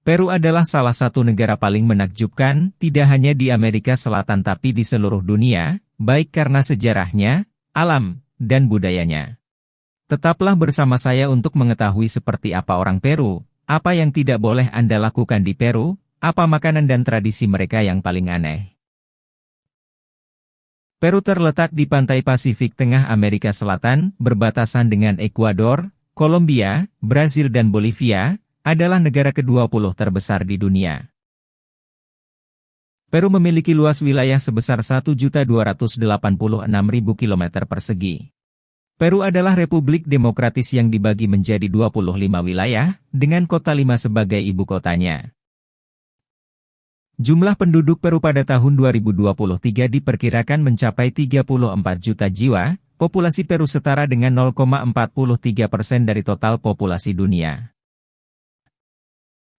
Peru adalah salah satu negara paling menakjubkan, tidak hanya di Amerika Selatan tapi di seluruh dunia, baik karena sejarahnya, alam, dan budayanya. Tetaplah bersama saya untuk mengetahui seperti apa orang Peru, apa yang tidak boleh Anda lakukan di Peru, apa makanan dan tradisi mereka yang paling aneh. Peru terletak di pantai Pasifik Tengah Amerika Selatan, berbatasan dengan Ekuador, Kolombia, Brasil dan Bolivia, adalah negara ke-20 terbesar di dunia. Peru memiliki luas wilayah sebesar 1.286.000 km persegi. Peru adalah Republik Demokratis yang dibagi menjadi 25 wilayah, dengan kota 5 sebagai ibu kotanya. Jumlah penduduk Peru pada tahun 2023 diperkirakan mencapai 34 juta jiwa, populasi Peru setara dengan 0,43% dari total populasi dunia.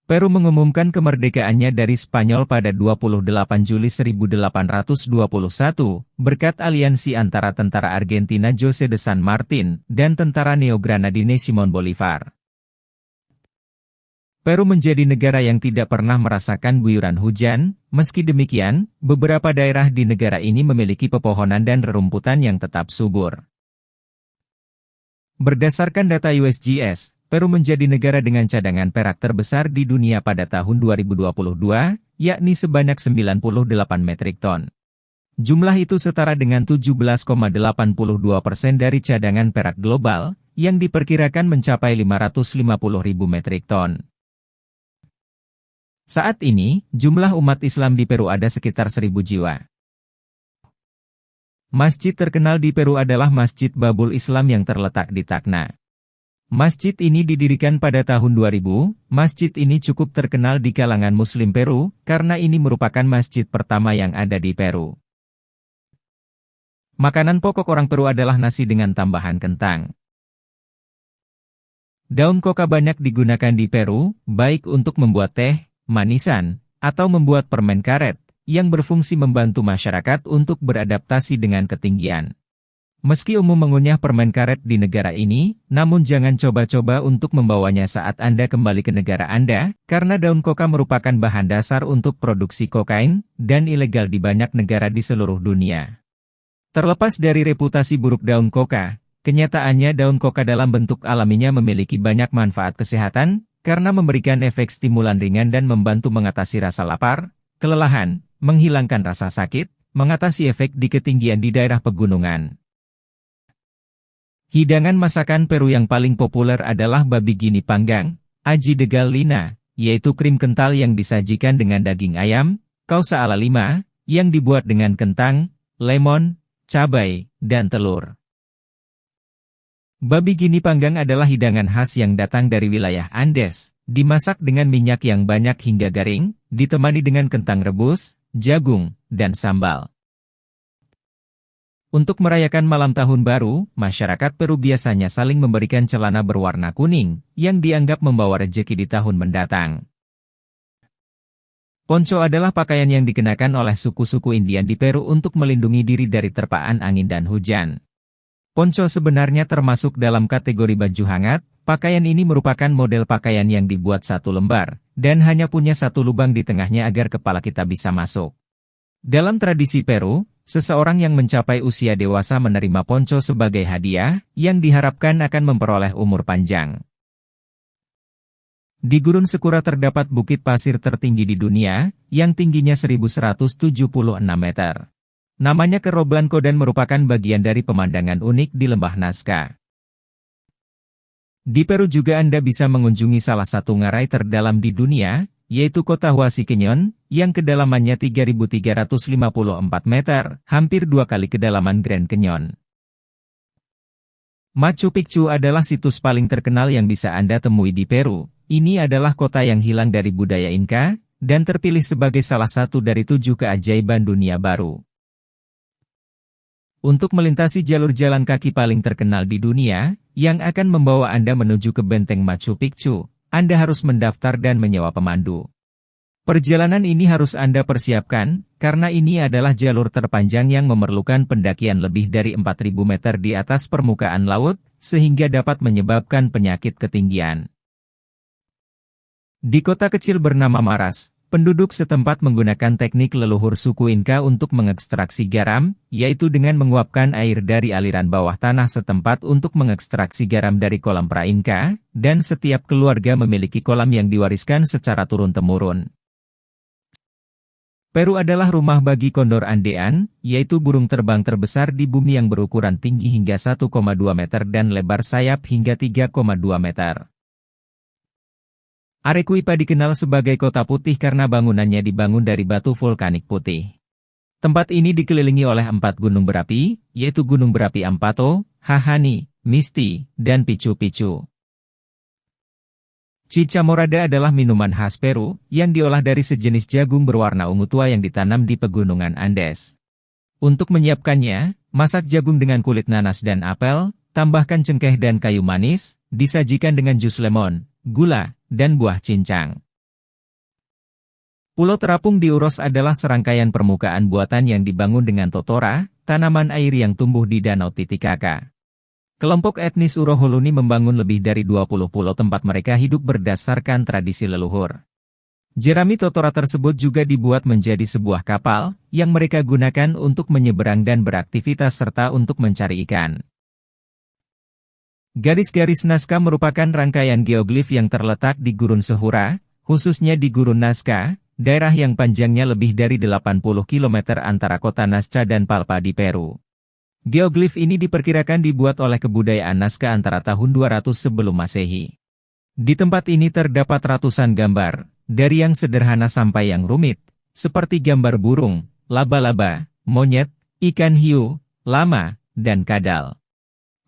Peru mengumumkan kemerdekaannya dari Spanyol pada 28 Juli 1821, berkat aliansi antara tentara Argentina José de San Martín dan tentara Neo-Granadine Simón Bolívar. Peru menjadi negara yang tidak pernah merasakan guyuran hujan, meski demikian, beberapa daerah di negara ini memiliki pepohonan dan rerumputan yang tetap subur. Berdasarkan data USGS, Peru menjadi negara dengan cadangan perak terbesar di dunia pada tahun 2022, yakni sebanyak 98 metrik ton. Jumlah itu setara dengan 17,82% dari cadangan perak global, yang diperkirakan mencapai 550.000 metrik ton. Saat ini, jumlah umat Islam di Peru ada sekitar 1.000 jiwa. Masjid terkenal di Peru adalah Masjid Babul Islam yang terletak di Tacna. Masjid ini didirikan pada tahun 2000, masjid ini cukup terkenal di kalangan Muslim Peru, karena ini merupakan masjid pertama yang ada di Peru. Makanan pokok orang Peru adalah nasi dengan tambahan kentang. Daun koka banyak digunakan di Peru, baik untuk membuat teh, manisan, atau membuat permen karet, yang berfungsi membantu masyarakat untuk beradaptasi dengan ketinggian. Meski umum mengunyah permen karet di negara ini, namun jangan coba-coba untuk membawanya saat Anda kembali ke negara Anda, karena daun koka merupakan bahan dasar untuk produksi kokain, dan ilegal di banyak negara di seluruh dunia. Terlepas dari reputasi buruk daun koka, kenyataannya daun koka dalam bentuk alaminya memiliki banyak manfaat kesehatan, karena memberikan efek stimulan ringan dan membantu mengatasi rasa lapar, kelelahan, menghilangkan rasa sakit, mengatasi efek di ketinggian di daerah pegunungan. Hidangan masakan Peru yang paling populer adalah babi gini panggang, aji de gallina, yaitu krim kental yang disajikan dengan daging ayam, causa ala lima, yang dibuat dengan kentang, lemon, cabai, dan telur. Babi gini panggang adalah hidangan khas yang datang dari wilayah Andes, dimasak dengan minyak yang banyak hingga garing, ditemani dengan kentang rebus, jagung, dan sambal. Untuk merayakan malam tahun baru, masyarakat Peru biasanya saling memberikan celana berwarna kuning, yang dianggap membawa rejeki di tahun mendatang. Poncho adalah pakaian yang dikenakan oleh suku-suku Indian di Peru untuk melindungi diri dari terpaan angin dan hujan. Poncho sebenarnya termasuk dalam kategori baju hangat, pakaian ini merupakan model pakaian yang dibuat satu lembar, dan hanya punya satu lubang di tengahnya agar kepala kita bisa masuk. Dalam tradisi Peru, seseorang yang mencapai usia dewasa menerima poncho sebagai hadiah, yang diharapkan akan memperoleh umur panjang. Di Gurun Sekura terdapat bukit pasir tertinggi di dunia, yang tingginya 1176 meter. Namanya Cerro Blanco dan merupakan bagian dari pemandangan unik di Lembah Nazca. Di Peru juga Anda bisa mengunjungi salah satu ngarai terdalam di dunia, yaitu kota Huasi Canyon, yang kedalamannya 3.354 meter, hampir 2 kali kedalaman Grand Canyon. Machu Picchu adalah situs paling terkenal yang bisa Anda temui di Peru. Ini adalah kota yang hilang dari budaya Inca, dan terpilih sebagai salah satu dari 7 keajaiban dunia baru. Untuk melintasi jalur jalan kaki paling terkenal di dunia, yang akan membawa Anda menuju ke benteng Machu Picchu, Anda harus mendaftar dan menyewa pemandu. Perjalanan ini harus Anda persiapkan, karena ini adalah jalur terpanjang yang memerlukan pendakian lebih dari 4.000 meter di atas permukaan laut, sehingga dapat menyebabkan penyakit ketinggian. Di kota kecil bernama Maras, penduduk setempat menggunakan teknik leluhur suku Inka untuk mengekstraksi garam, yaitu dengan menguapkan air dari aliran bawah tanah setempat untuk mengekstraksi garam dari kolam pra-Inka, dan setiap keluarga memiliki kolam yang diwariskan secara turun-temurun. Peru adalah rumah bagi kondor andean, yaitu burung terbang terbesar di bumi yang berukuran tinggi hingga 1,2 meter dan lebar sayap hingga 3,2 meter. Arequipa dikenal sebagai kota putih karena bangunannya dibangun dari batu vulkanik putih. Tempat ini dikelilingi oleh 4 gunung berapi, yaitu Gunung Berapi Ampato, Hahani, Misti, dan Pichu Pichu. Chicha morada adalah minuman khas Peru, yang diolah dari sejenis jagung berwarna ungu tua yang ditanam di pegunungan Andes. Untuk menyiapkannya, masak jagung dengan kulit nanas dan apel, tambahkan cengkeh dan kayu manis, disajikan dengan jus lemon, gula, dan buah cincang. Pulau terapung di Uros adalah serangkaian permukaan buatan yang dibangun dengan totora, tanaman air yang tumbuh di Danau Titicaca. Kelompok etnis Uroholuni membangun lebih dari 20 pulau tempat mereka hidup berdasarkan tradisi leluhur. Jerami totora tersebut juga dibuat menjadi sebuah kapal, yang mereka gunakan untuk menyeberang dan beraktivitas serta untuk mencari ikan. Garis-garis Nazca merupakan rangkaian geoglif yang terletak di Gurun Sehura, khususnya di Gurun Nazca, daerah yang panjangnya lebih dari 80 km antara kota Nazca dan Palpa di Peru. Geoglif ini diperkirakan dibuat oleh kebudayaan Nazca antara tahun 200 sebelum Masehi. Di tempat ini terdapat ratusan gambar, dari yang sederhana sampai yang rumit, seperti gambar burung, laba-laba, monyet, ikan hiu, lama, dan kadal.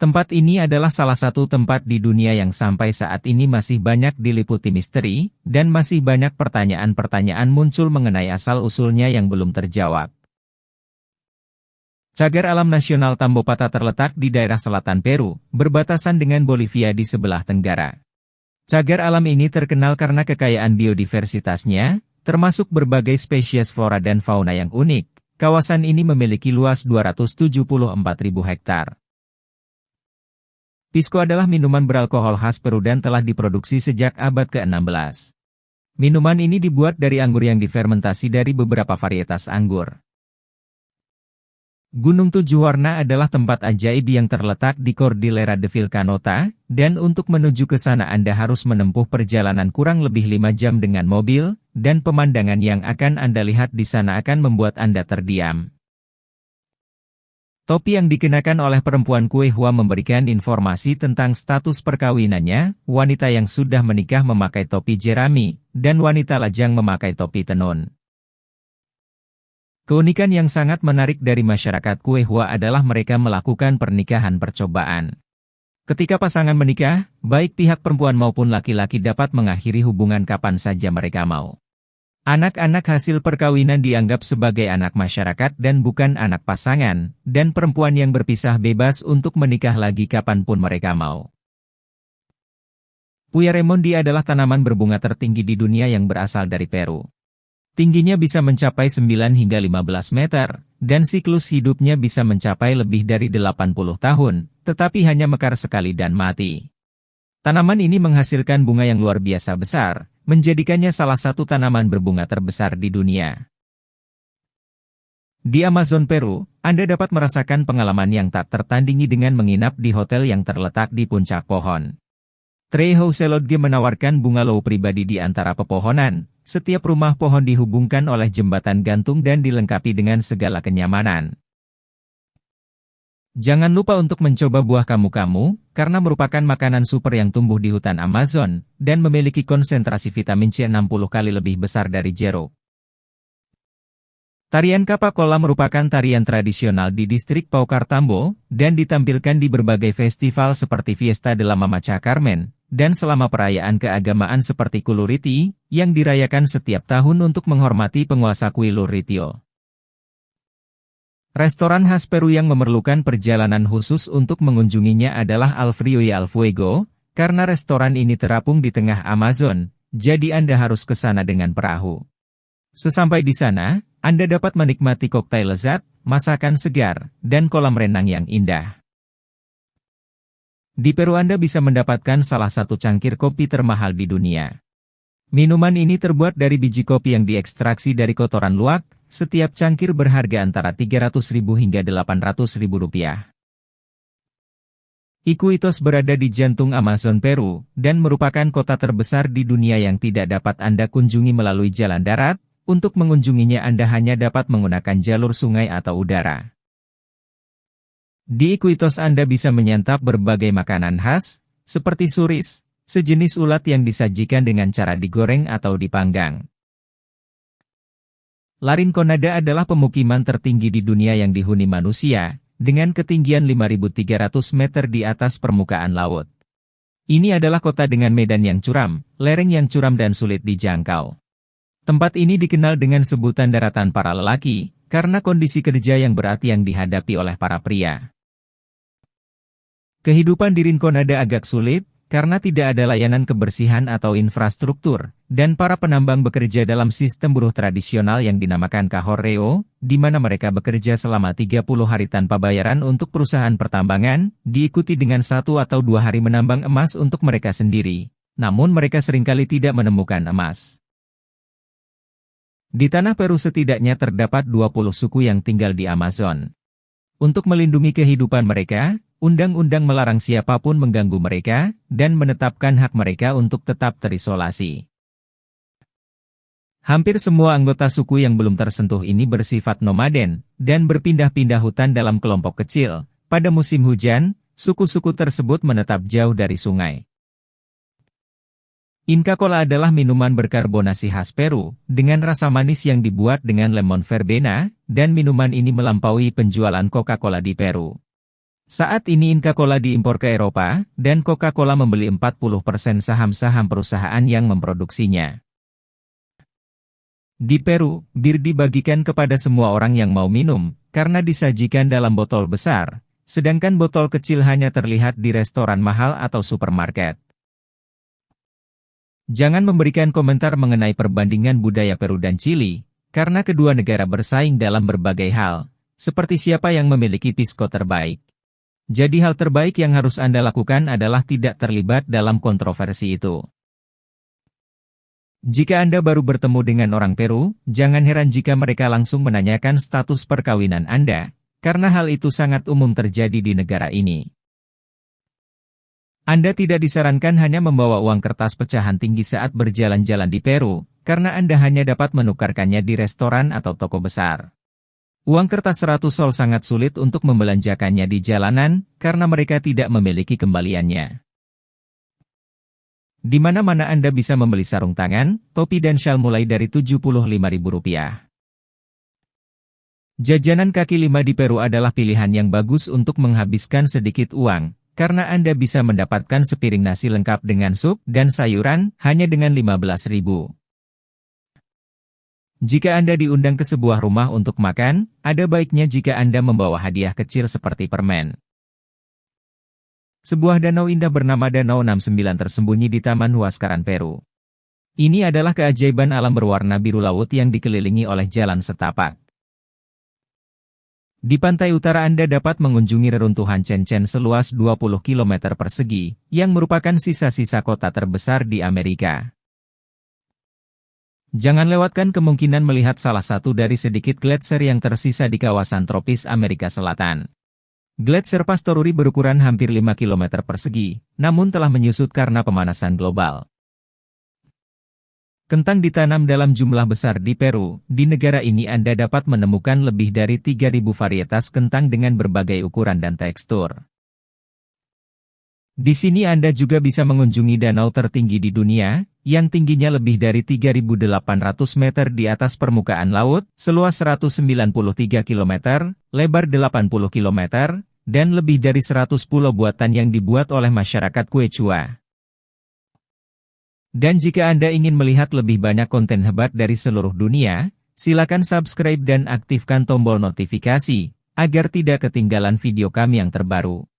Tempat ini adalah salah satu tempat di dunia yang sampai saat ini masih banyak diliputi misteri, dan masih banyak pertanyaan-pertanyaan muncul mengenai asal-usulnya yang belum terjawab. Cagar Alam Nasional Tambopata terletak di daerah selatan Peru, berbatasan dengan Bolivia di sebelah tenggara. Cagar alam ini terkenal karena kekayaan biodiversitasnya, termasuk berbagai spesies flora dan fauna yang unik. Kawasan ini memiliki luas 274.000 hektar. Pisco adalah minuman beralkohol khas Peru dan telah diproduksi sejak abad ke-16. Minuman ini dibuat dari anggur yang difermentasi dari beberapa varietas anggur. Gunung Tujuh Warna adalah tempat ajaib yang terletak di Cordillera de Vilcanota, dan untuk menuju ke sana Anda harus menempuh perjalanan kurang lebih 5 jam dengan mobil, dan pemandangan yang akan Anda lihat di sana akan membuat Anda terdiam. Topi yang dikenakan oleh perempuan Quechua memberikan informasi tentang status perkawinannya, wanita yang sudah menikah memakai topi jerami, dan wanita lajang memakai topi tenun. Keunikan yang sangat menarik dari masyarakat Quechua adalah mereka melakukan pernikahan percobaan. Ketika pasangan menikah, baik pihak perempuan maupun laki-laki dapat mengakhiri hubungan kapan saja mereka mau. Anak-anak hasil perkawinan dianggap sebagai anak masyarakat dan bukan anak pasangan, dan perempuan yang berpisah bebas untuk menikah lagi kapanpun mereka mau. Puya Remondi adalah tanaman berbunga tertinggi di dunia yang berasal dari Peru. Tingginya bisa mencapai 9 hingga 15 meter, dan siklus hidupnya bisa mencapai lebih dari 80 tahun, tetapi hanya mekar sekali dan mati. Tanaman ini menghasilkan bunga yang luar biasa besar, menjadikannya salah satu tanaman berbunga terbesar di dunia. Di Amazon Peru, Anda dapat merasakan pengalaman yang tak tertandingi dengan menginap di hotel yang terletak di puncak pohon. Trejo Selodge menawarkan bungalow pribadi di antara pepohonan. Setiap rumah pohon dihubungkan oleh jembatan gantung dan dilengkapi dengan segala kenyamanan. Jangan lupa untuk mencoba buah kamu-kamu, karena merupakan makanan super yang tumbuh di hutan Amazon, dan memiliki konsentrasi vitamin C 60 kali lebih besar dari jeruk. Tarian Capacola merupakan tarian tradisional di distrik Paucartambo, dan ditampilkan di berbagai festival seperti Fiesta de la Mamacha Carmen, dan selama perayaan keagamaan seperti Kuluriti, yang dirayakan setiap tahun untuk menghormati penguasa Kuiluritio. Restoran khas Peru yang memerlukan perjalanan khusus untuk mengunjunginya adalah Al Frío y Al Fuego, karena restoran ini terapung di tengah Amazon, jadi Anda harus ke sana dengan perahu. Sesampai di sana, Anda dapat menikmati koktail lezat, masakan segar, dan kolam renang yang indah. Di Peru Anda bisa mendapatkan salah satu cangkir kopi termahal di dunia. Minuman ini terbuat dari biji kopi yang diekstraksi dari kotoran luwak, setiap cangkir berharga antara Rp300.000 hingga Rp800.000. Iquitos berada di jantung Amazon Peru, dan merupakan kota terbesar di dunia yang tidak dapat Anda kunjungi melalui jalan darat. Untuk mengunjunginya Anda hanya dapat menggunakan jalur sungai atau udara. Di Iquitos Anda bisa menyantap berbagai makanan khas, seperti suris, sejenis ulat yang disajikan dengan cara digoreng atau dipanggang. La Rinconada adalah pemukiman tertinggi di dunia yang dihuni manusia, dengan ketinggian 5.300 meter di atas permukaan laut. Ini adalah kota dengan medan yang curam, lereng yang curam dan sulit dijangkau. Tempat ini dikenal dengan sebutan daratan para lelaki, karena kondisi kerja yang berat yang dihadapi oleh para pria. Kehidupan di Rinconada agak sulit, karena tidak ada layanan kebersihan atau infrastruktur, dan para penambang bekerja dalam sistem buruh tradisional yang dinamakan Cahorreo, di mana mereka bekerja selama 30 hari tanpa bayaran untuk perusahaan pertambangan, diikuti dengan 1 atau 2 hari menambang emas untuk mereka sendiri. Namun mereka seringkali tidak menemukan emas. Di tanah Peru setidaknya terdapat 20 suku yang tinggal di Amazon. Untuk melindungi kehidupan mereka, undang-undang melarang siapapun mengganggu mereka, dan menetapkan hak mereka untuk tetap terisolasi. Hampir semua anggota suku yang belum tersentuh ini bersifat nomaden, dan berpindah-pindah hutan dalam kelompok kecil. Pada musim hujan, suku-suku tersebut menetap jauh dari sungai. Inca Kola adalah minuman berkarbonasi khas Peru, dengan rasa manis yang dibuat dengan lemon verbena, dan minuman ini melampaui penjualan Coca-Cola di Peru. Saat ini Inca Kola diimpor ke Eropa, dan Coca-Cola membeli 40% saham-saham perusahaan yang memproduksinya. Di Peru, bir dibagikan kepada semua orang yang mau minum, karena disajikan dalam botol besar, sedangkan botol kecil hanya terlihat di restoran mahal atau supermarket. Jangan memberikan komentar mengenai perbandingan budaya Peru dan Chili, karena kedua negara bersaing dalam berbagai hal, seperti siapa yang memiliki pisco terbaik. Jadi hal terbaik yang harus Anda lakukan adalah tidak terlibat dalam kontroversi itu. Jika Anda baru bertemu dengan orang Peru, jangan heran jika mereka langsung menanyakan status perkawinan Anda, karena hal itu sangat umum terjadi di negara ini. Anda tidak disarankan hanya membawa uang kertas pecahan tinggi saat berjalan-jalan di Peru, karena Anda hanya dapat menukarkannya di restoran atau toko besar. Uang kertas 100 sol sangat sulit untuk membelanjakannya di jalanan, karena mereka tidak memiliki kembaliannya. Di mana-mana Anda bisa membeli sarung tangan, topi dan syal mulai dari Rp75.000. Jajanan kaki lima di Peru adalah pilihan yang bagus untuk menghabiskan sedikit uang, karena Anda bisa mendapatkan sepiring nasi lengkap dengan sup dan sayuran hanya dengan Rp15.000. Jika Anda diundang ke sebuah rumah untuk makan, ada baiknya jika Anda membawa hadiah kecil seperti permen. Sebuah danau indah bernama Danau 69 tersembunyi di Taman Huascaran, Peru. Ini adalah keajaiban alam berwarna biru laut yang dikelilingi oleh jalan setapak. Di pantai utara Anda dapat mengunjungi reruntuhan Chen-Chen seluas 20 km persegi, yang merupakan sisa-sisa kota terbesar di Amerika. Jangan lewatkan kemungkinan melihat salah satu dari sedikit gletser yang tersisa di kawasan tropis Amerika Selatan. Gletser Pastoruri berukuran hampir 5 km persegi, namun telah menyusut karena pemanasan global. Kentang ditanam dalam jumlah besar di Peru. Di negara ini Anda dapat menemukan lebih dari 3.000 varietas kentang dengan berbagai ukuran dan tekstur. Di sini Anda juga bisa mengunjungi danau tertinggi di dunia, yang tingginya lebih dari 3.800 meter di atas permukaan laut, seluas 193 km, lebar 80 km, dan lebih dari 100 pulau buatan yang dibuat oleh masyarakat Quechua. Dan jika Anda ingin melihat lebih banyak konten hebat dari seluruh dunia, silakan subscribe dan aktifkan tombol notifikasi, agar tidak ketinggalan video kami yang terbaru.